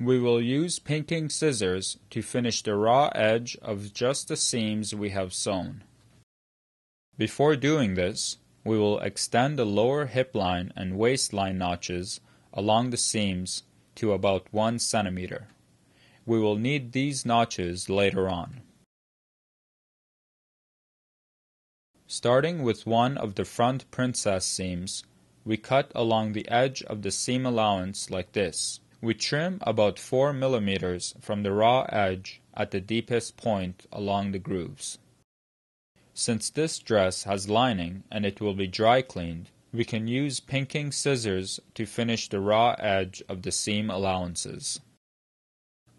We will use pinking scissors to finish the raw edge of just the seams we have sewn. Before doing this, we will extend the lower hip line and waistline notches along the seams to about 1 centimeter. We will need these notches later on. Starting with one of the front princess seams, we cut along the edge of the seam allowance like this. We trim about 4 millimeters from the raw edge at the deepest point along the grooves. Since this dress has lining and it will be dry cleaned, we can use pinking scissors to finish the raw edge of the seam allowances.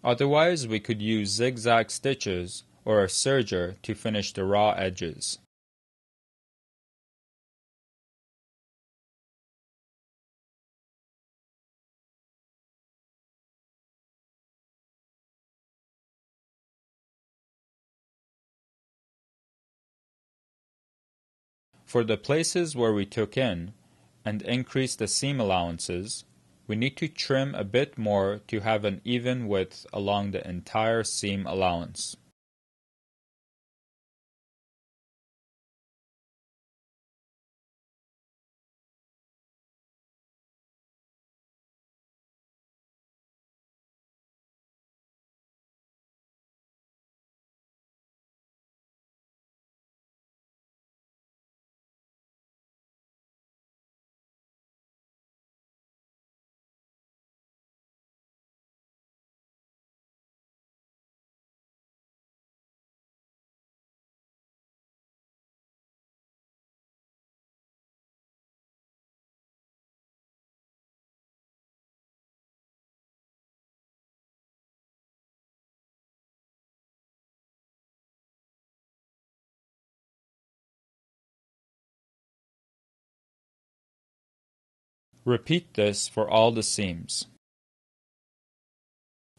Otherwise, we could use zigzag stitches or a serger to finish the raw edges. For the places where we took in and increased the seam allowances, we need to trim a bit more to have an even width along the entire seam allowance. Repeat this for all the seams.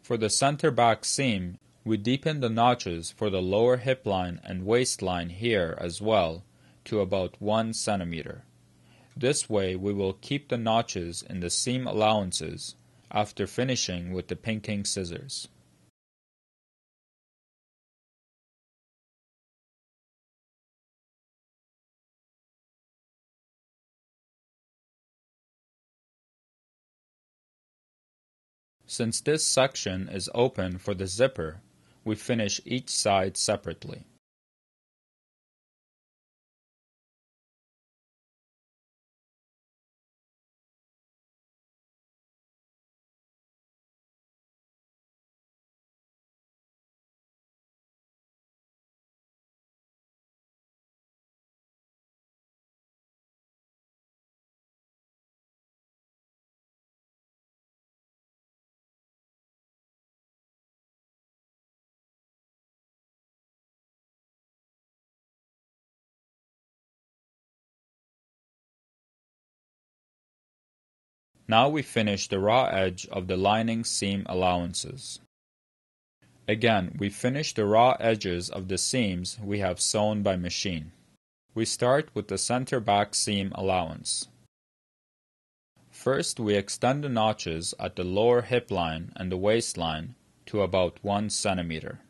For the center back seam, we deepen the notches for the lower hip line and waistline here as well to about 1 centimeter. This way we will keep the notches in the seam allowances after finishing with the pinking scissors. Since this section is open for the zipper, we finish each side separately. Now we finish the raw edge of the lining seam allowances. Again, we finish the raw edges of the seams we have sewn by machine. We start with the center back seam allowance. First, we extend the notches at the lower hip line and the waistline to about 1 centimeter.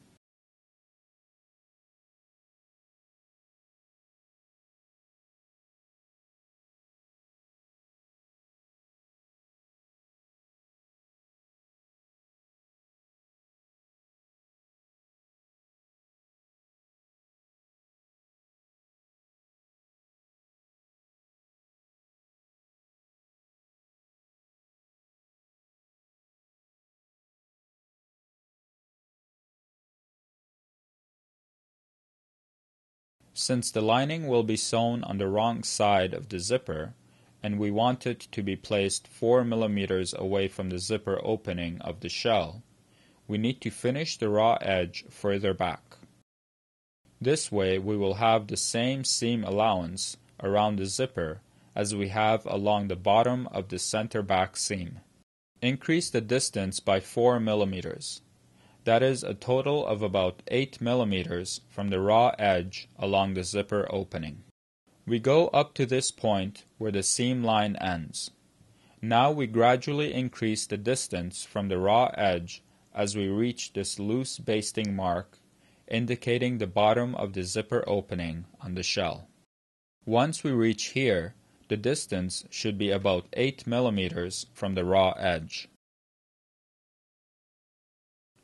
Since the lining will be sewn on the wrong side of the zipper, and we want it to be placed 4 millimeters away from the zipper opening of the shell, we need to finish the raw edge further back. This way we will have the same seam allowance around the zipper as we have along the bottom of the center back seam. Increase the distance by 4 millimeters. That is a total of about 8 millimeters from the raw edge along the zipper opening. We go up to this point where the seam line ends. Now we gradually increase the distance from the raw edge as we reach this loose basting mark, indicating the bottom of the zipper opening on the shell. Once we reach here, the distance should be about 8 millimeters from the raw edge.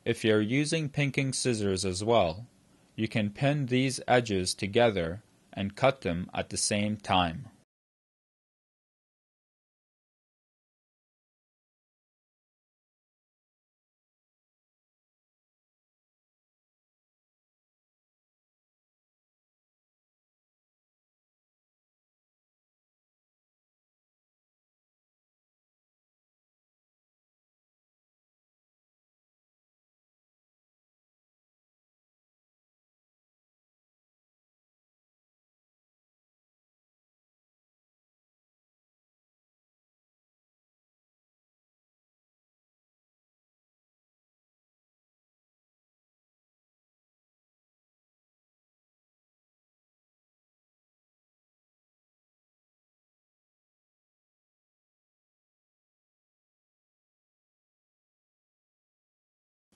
If you're using pinking scissors as well, you can pin these edges together and cut them at the same time.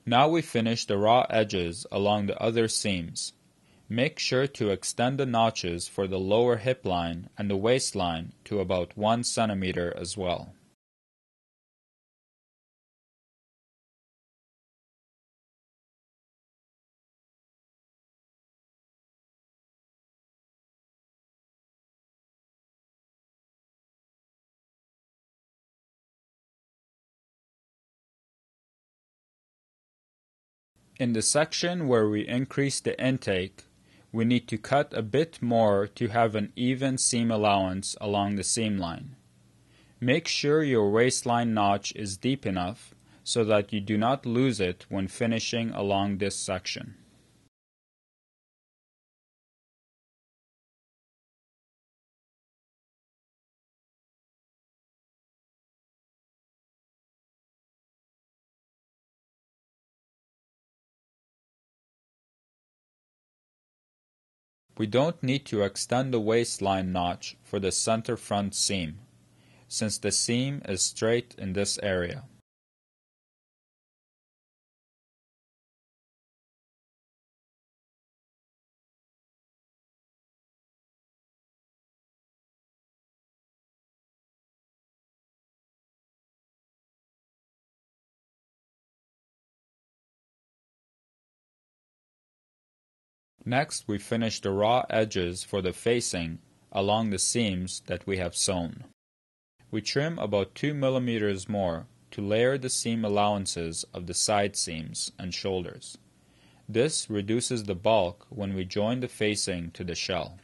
Now we finish the raw edges along the other seams. Make sure to extend the notches for the lower hip line and the waistline to about 1 centimeter as well. In the section where we increase the intake, we need to cut a bit more to have an even seam allowance along the seam line. Make sure your waistline notch is deep enough so that you do not lose it when finishing along this section. We don't need to extend the waistline notch for the center front seam, since the seam is straight in this area. Next, we finish the raw edges for the facing along the seams that we have sewn. We trim about 2 millimeters more to layer the seam allowances of the side seams and shoulders. This reduces the bulk when we join the facing to the shell.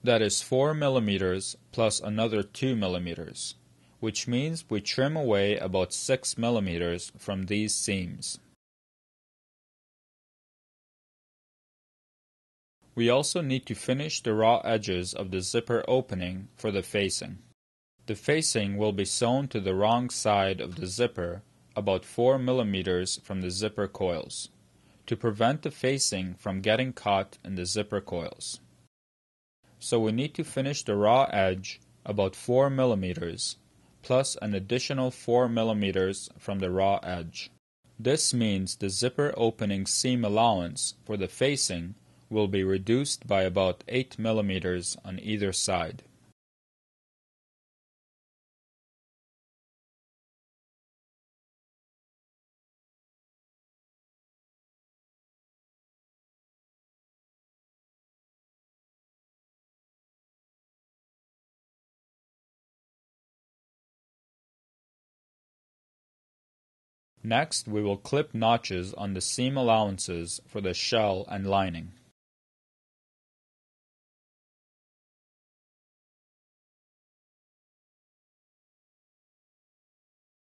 That is 4 millimeters plus another 2 millimeters, which means we trim away about 6 millimeters from these seams. We also need to finish the raw edges of the zipper opening for the facing. The facing will be sewn to the wrong side of the zipper about 4 millimeters from the zipper coils, to prevent the facing from getting caught in the zipper coils. So we need to finish the raw edge about 4 millimeters, plus an additional 4 millimeters from the raw edge. This means the zipper opening seam allowance for the facing will be reduced by about 8 millimeters on either side. Next, we will clip notches on the seam allowances for the shell and lining.